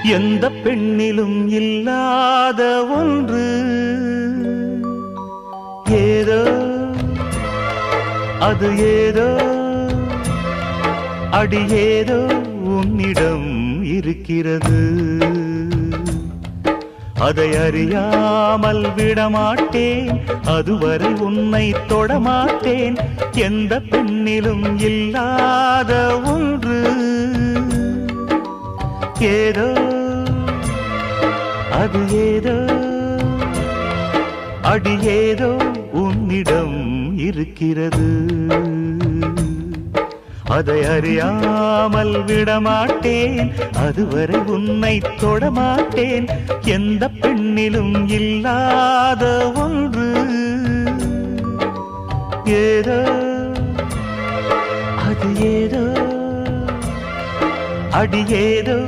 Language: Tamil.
எந்த பெண்ணிலும் இல்லாத ஒன்று ஏதோ அது ஏதோ அடி ஏதோ உன்னிடம் இருக்கிறது. அதை அறியாமல் விடமாட்டேன், அதுவரை உன்னை தொடமாட்டேன். எந்த பெண்ணிலும் இல்லாத ஒன்று ஏதோ அது ஏதோ அடி ஏதோ உன்னிடம் இருக்கிறது. அதை அறியாமல் விடமாட்டேன், அதுவரை உன்னை தொடமாட்டேன். எந்த பெண்ணிலும் இல்லாத ஒன்று ஏதோ அது ஏதோ அடி ஏதோ